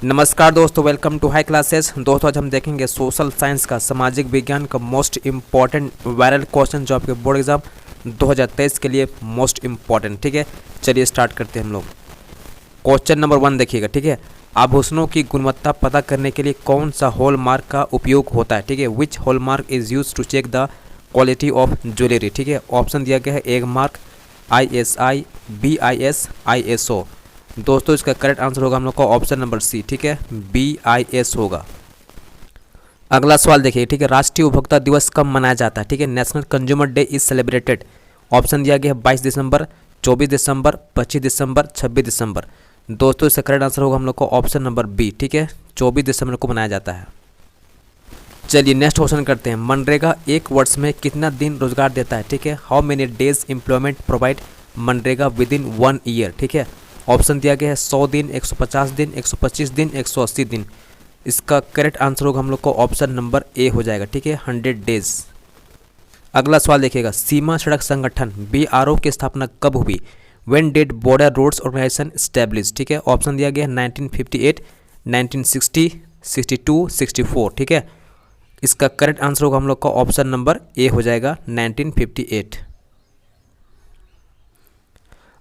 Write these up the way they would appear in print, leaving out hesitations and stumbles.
नमस्कार दोस्तों, welcome to high classes. दोस्तों आज हम देखेंगे सोशल साइंस का सामाजिक विज्ञान का मोस्ट इम्पॉर्टेंट वायरल क्वेश्चन जो आपके बोर्ड एग्जाम 2023 के लिए मोस्ट इम्पॉर्टेंट। ठीक है, चलिए स्टार्ट करते हैं हम लोग। क्वेश्चन नंबर 1 देखिएगा। ठीक है, आभूषणों की गुणवत्ता पता करने के लिए कौन सा हॉलमार्क का उपयोग होता है। ठीक है, which hallmark is use to check the quality of jewellery. ठीक है, ऑप्शन दिया गया है Agmark, ISI, BIS, ISO। दोस्तों इसका करेक्ट आंसर होगा हम लोग का ऑप्शन नंबर सी। ठीक है, BIS होगा। अगला सवाल देखिए। ठीक है, राष्ट्रीय उपभोक्ता दिवस कब मनाया जाता है। ठीक है, national consumer day is celebrated. Option दिया गया है 22 दिसंबर, 24 दिसंबर, 25 दिसंबर, 26 दिसंबर। दोस्तों इसका करेक्ट आंसर होगा हम लोग का ऑप्शन नंबर बी। ठीक है, 24 दिसंबर को मनाया जाता है। चलिए नेक्स्ट क्वेश्चन करते हैं। मनरेगा एक वर्ष में कितना दिन रोजगार देता है। ठीक है, how many days employment provide MNREGA with in 1 year. ठीक है, ऑप्शन दिया गया है 100 दिन, 150 दिन, 125 दिन, 180 दिन। इसका करेक्ट आंसर होगा हम लोग को ऑप्शन नंबर ए हो जाएगा। ठीक है, 100 डेज। अगला सवाल देखिएगा। सीमा सड़क संगठन BRO की स्थापना कब हुई। When did Border Roads Organisation establish. ठीक है, ऑप्शन दिया गया है 1958, 1960, 62, 64। ठीक है, इसका करेक्ट आंसर होगा हम लोग का ऑप्शन नंबर ए हो जाएगा 1958।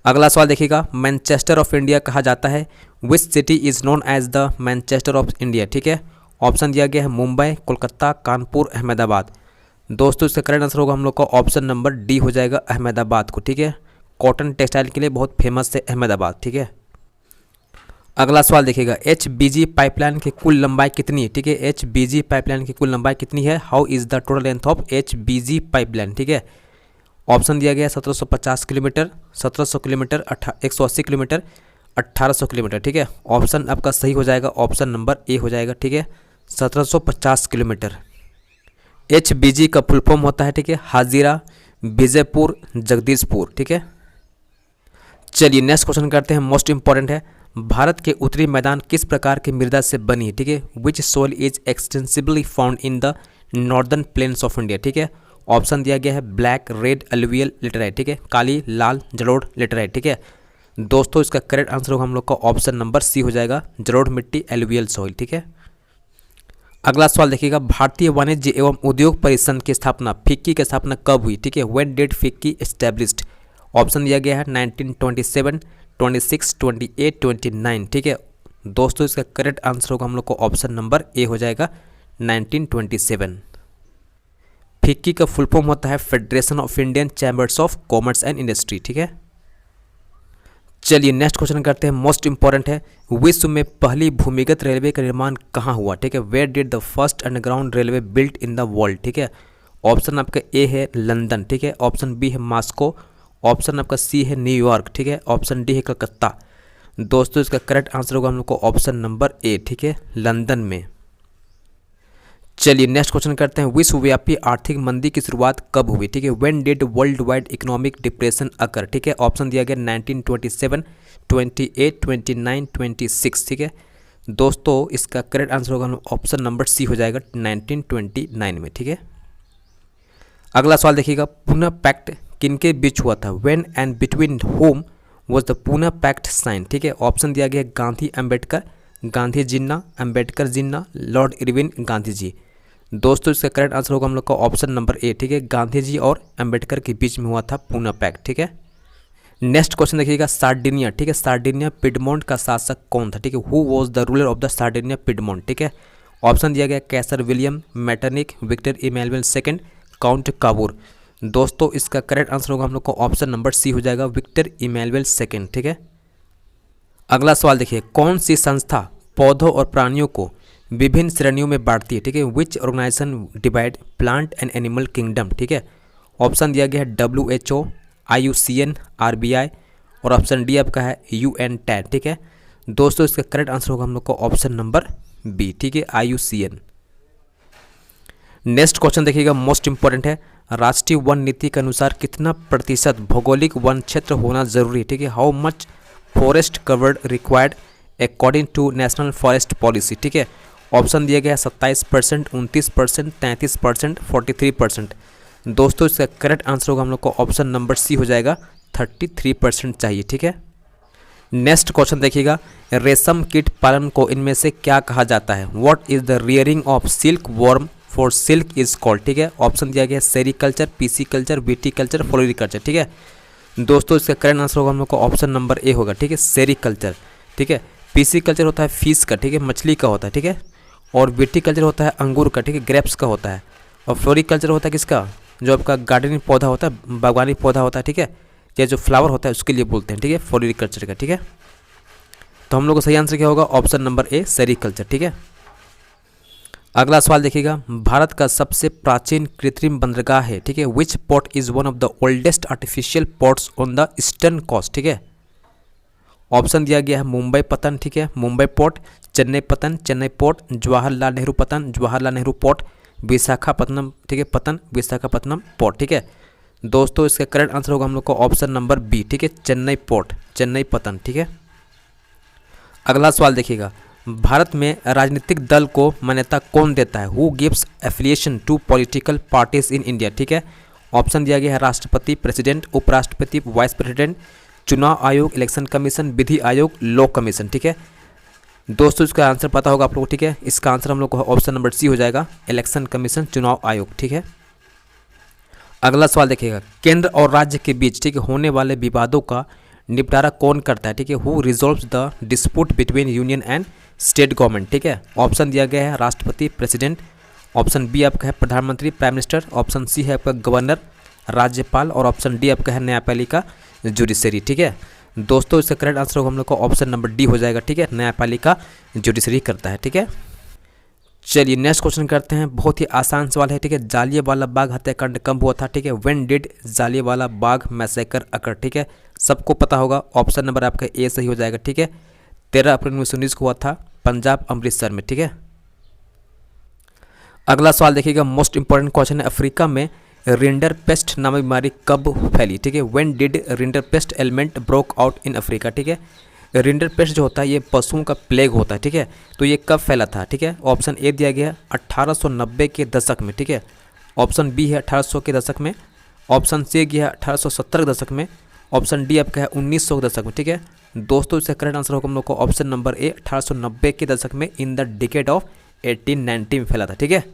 अगला सवाल देखिएगा। मैनचेस्टर ऑफ इंडिया कहा जाता है। Which city is known as the Manchester of India. ठीक है, ऑप्शन दिया गया है मुंबई, कोलकाता, कानपुर, अहमदाबाद। दोस्तों इसका करेक्ट आंसर होगा हम लोग का ऑप्शन नंबर डी हो जाएगा अहमदाबाद को। ठीक है, कॉटन टेक्सटाइल के लिए बहुत फेमस है अहमदाबाद। ठीक है, अगला सवाल देखिएगा। HBG पाइपलाइन की कुल लंबाई कितनी है। ठीक है, HBG पाइपलाइन की कुल लंबाई कितनी है। How is the total length of HBG pipeline. ठीक है, ऑप्शन दिया गया है 1750 किलोमीटर, 1700 किलोमीटर, 180 किलोमीटर, 1800 किलोमीटर। ठीक है, ऑप्शन आपका सही हो जाएगा ऑप्शन नंबर ए हो जाएगा। ठीक है, 1750 किलोमीटर। HBG का फुल फॉर्म होता है। ठीक है, हाजीरा, विजयपुर, जगदीशपुर। ठीक है, चलिए नेक्स्ट क्वेश्चन करते हैं। मोस्ट इंपॉर्टेंट है। भारत के उत्तरी मैदान किस प्रकार की मृदा से बनी है। ठीक है, which soil is extensively found in the northern plains of India. ठीक है, ऑप्शन दिया गया है ब्लैक, रेड, अलुवियल, लेटराइट। ठीक है, काली, लाल, जलोढ़, लेटराइट। ठीक है, दोस्तों इसका करेक्ट आंसर होगा हम लोग का ऑप्शन नंबर सी हो जाएगा जलोढ़ मिट्टी, एलुवियल सॉइल। ठीक है, अगला सवाल देखिएगा। भारतीय वाणिज्य एवं उद्योग परिसंघ की स्थापना फिक्की की स्थापना कब हुई। ठीक है, when did FICCI established. Option दिया गया है 1927, 26, 28, 29। ठीक है, दोस्तों इसका करेक्ट आंसर होगा हम लोग को ऑप्शन नंबर ए हो जाएगा 1927। फिक्की का फुल फॉर्म होता है federation of Indian chambers of commerce and industry. ठीक है, चलिए नेक्स्ट क्वेश्चन करते हैं। मोस्ट इंपॉर्टेंट है। विश्व में पहली भूमिगत रेलवे का निर्माण कहाँ हुआ। ठीक है, where did the first underground railway built in the world. ठीक है, ऑप्शन आपका ए है लंदन। ठीक है, ऑप्शन बी है मॉस्को, ऑप्शन आपका सी है न्यूयॉर्क। ठीक है, ऑप्शन डी है कलकत्ता। दोस्तों इसका करेक्ट आंसर होगा हम लोग को ऑप्शन नंबर ए। ठीक है, लंदन में। चलिए नेक्स्ट क्वेश्चन करते हैं। विश्वव्यापी आर्थिक मंदी की शुरुआत कब हुई। ठीक है, when did world wide economic depression occur. ठीक है, ऑप्शन दिया गया 1927, 28, 29, 26। ठीक है, दोस्तों इसका करेक्ट आंसर होगा ऑप्शन नंबर सी हो जाएगा 1929 में। ठीक है, अगला सवाल देखिएगा। पूना पैक्ट किनके बीच हुआ था। When and between whom was the Poona pact sign. ठीक है, ऑप्शन दिया गया गांधी अम्बेडकर, गांधी जिन्ना, अम्बेडकर जिन्ना, लॉर्ड इरविन गांधी जी। दोस्तों इसका करेक्ट आंसर होगा हम लोग का ऑप्शन नंबर ए। ठीक है, गांधी जी और अम्बेडकर के बीच में हुआ था पूना पैक्ट। ठीक है, नेक्स्ट क्वेश्चन देखिएगा। सार्डिनिया। ठीक है, सार्डिनिया पिडमोंट का शासक कौन था। ठीक है, who was the ruler of the Sardinia Piedmont. ठीक है, ऑप्शन दिया गया Kaiser William, Metternich, Victor Emmanuel second, Count Cavour. दोस्तों इसका करेक्ट आंसर होगा हम लोग को ऑप्शन नंबर सी हो जाएगा विक्टर इमैनुअल सेकंड। ठीक है, अगला सवाल देखिए। कौन सी संस्था पौधों और प्राणियों को विभिन्न श्रेणियों में बांटती है। ठीक है, which organisation divide plant and animal kingdom. ठीक है, ऑप्शन दिया गया है WHO, IUCN, RBI और ऑप्शन डी आपका है UN-TAD। ठीक है, दोस्तों इसका करेक्ट आंसर होगा हम लोग को ऑप्शन नंबर बी। ठीक है, IUCN। नेक्स्ट क्वेश्चन देखिएगा। मोस्ट इंपॉर्टेंट है। राष्ट्रीय वन नीति के अनुसार कितना प्रतिशत भौगोलिक वन क्षेत्र होना जरूरी है। ठीक है, how much forest covered required according to national forest policy. ठीक है, ऑप्शन दिया गया है 27%, 29%, 33%, 43%। दोस्तों इसका करेक्ट आंसर होगा हम लोग को ऑप्शन नंबर सी हो जाएगा 33% चाहिए। ठीक है, नेक्स्ट क्वेश्चन देखिएगा, रेशम कीट पालन को इनमें से क्या कहा जाता है? What is the rearing of silk worm for silk is called, ठीक है। ऑप्शन दिया गया है सेरिकल्चर, पीसीकल्चर, विटीकल्चर, फ्लोरिकल्चर, ठीक है। दोस्तों इसका करेक्ट आंसर होगा हम लोग को ऑप्शन नंबर ए होगा, ठीक है, सेरिकल्चर, ठीक है। पीसीकल्चर होता है फिश का, ठीक है, मछली का होता है, ठीक है। और विटीकल्चर होता है अंगूर का, ठीक है, ग्रेप्स का होता है। और फ्लोरिकल्चर होता है किसका? जो आपका गार्डनिंग पौधा होता है, बागवानी पौधा होता है, ठीक है, या जो फ्लावर होता है उसके लिए बोलते हैं, ठीक है, फ्लोरिकल्चर का, ठीक है। तो हम लोग का सही आंसर क्या होगा? ऑप्शन नंबर ए सेरिकल्चर, ठीक है। अगला सवाल देखिएगा, भारत का सबसे प्राचीन कृत्रिम बंदरगाह है, ठीक है, which port is one of the oldest artificial ports on the eastern coast, ठीक है। ऑप्शन दिया गया है मुंबई पतन, ठीक है, मुंबई पोर्ट, चेन्नई पतन, चेन्नई पोर्ट, जवाहरलाल नेहरू पतन, जवाहरलाल नेहरू पोर्ट, विशाखापत्तनम, ठीक है, पतन, विशाखापत्तनम पोर्ट, ठीक है। दोस्तों इसका करेक्ट आंसर होगा हम लोग को ऑप्शन नंबर बी, ठीक है, चेन्नई पोर्ट, चेन्नई पतन, ठीक है। अगला सवाल देखिएगा, भारत में राजनीतिक दल को मान्यता कौन देता है? Who gives affiliation to political parties in India, ठीक है। ऑप्शन दिया गया है राष्ट्रपति, प्रेसिडेंट, उपराष्ट्रपति, वाइस प्रेसिडेंट, चुनाव आयोग, इलेक्शन कमीशन, विधि आयोग, लॉ कमीशन, ठीक है। दोस्तों इसका आंसर पता होगा आप लोग को, ठीक है। इसका आंसर हम लोग को ऑप्शन नंबर सी हो जाएगा, इलेक्शन कमीशन, चुनाव आयोग, ठीक है। अगला सवाल देखिएगा, केंद्र और राज्य के बीच, ठीक है, होने वाले विवादों का निपटारा कौन करता है? ठीक है, who resolves the dispute between union and state government, ठीक है। ऑप्शन दिया गया है राष्ट्रपति, प्रेसिडेंट, ऑप्शन बी आपका है प्रधानमंत्री, प्राइम मिनिस्टर, ऑप्शन सी है आपका गवर्नर, राज्यपाल, और ऑप्शन डी आपका है न्यायपालिका, जुडिशरी, ठीक है। दोस्तों इसका करेक्ट आंसर होगा हम लोग को ऑप्शन नंबर डी हो जाएगा, ठीक है, न्यायपालिका जुडिशरी करता है, ठीक है। चलिए नेक्स्ट क्वेश्चन करते हैं, बहुत ही आसान सवाल है, ठीक है। जालियांवाला बाग हत्याकांड कब हुआ था? ठीक है, when did Jallianwala Bagh massacre occur, ठीक है, सबको पता होगा। ऑप्शन नंबर आपका ए सही हो जाएगा, ठीक है। 13 अप्रैल 1919 को हुआ था पंजाब अमृतसर में, ठीक है। अगला सवाल देखिएगा, मोस्ट इंपॉर्टेंट क्वेश्चन है, अफ्रीका में रिंडर पेस्ट नामक बीमारी कब फैली? ठीक है, when did rinder paste element broke out in Africa, ठीक है। रिंडर पेस्ट जो होता है ये पशुओं का प्लेग होता है, ठीक है, तो ये कब फैला था? ठीक है, ऑप्शन ए दिया गया 1890 के दशक में, ठीक है, ऑप्शन बी है 1800 के दशक में, ऑप्शन सी गया है 1870 के दशक में, ऑप्शन डी आपका है 1900 के दशक में, ठीक है। दोस्तों इसका करेक्ट आंसर होगा हम लोग को ऑप्शन नंबर ए 1890 के दशक में, इन द डिकेड ऑफ 1890 में फैला था, ठीक है।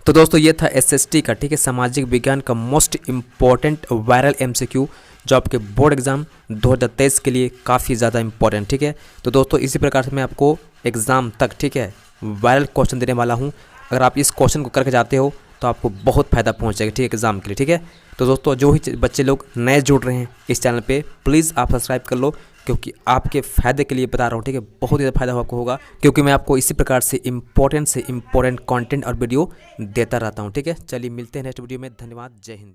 तो दोस्तों ये था एसएसटी का, ठीक है, सामाजिक विज्ञान का मोस्ट इम्पॉर्टेंट वायरल एमसीक्यू जो आपके बोर्ड एग्जाम 2023 के लिए काफ़ी ज़्यादा इंपॉर्टेंट, ठीक है। तो दोस्तों इसी प्रकार से मैं आपको एग्ज़ाम तक, ठीक है, वायरल क्वेश्चन देने वाला हूँ। अगर आप इस क्वेश्चन को करके जाते हो तो आपको बहुत फ़ायदा पहुँचेगा, ठीक है, एग्ज़ाम के लिए, ठीक है। तो दोस्तों जो ही बच्चे लोग नए जुड़ रहे हैं इस चैनल पे, प्लीज़ आप सब्सक्राइब कर लो, क्योंकि आपके फ़ायदे के लिए बता रहा हूँ, ठीक है, बहुत ही ज़्यादा फायदा आपको होगा, क्योंकि मैं आपको इसी प्रकार से इम्पोर्टेंट कंटेंट और वीडियो देता रहता हूँ, ठीक है। चलिए मिलते हैं नेक्स्ट वीडियो में, धन्यवाद, जय हिंद।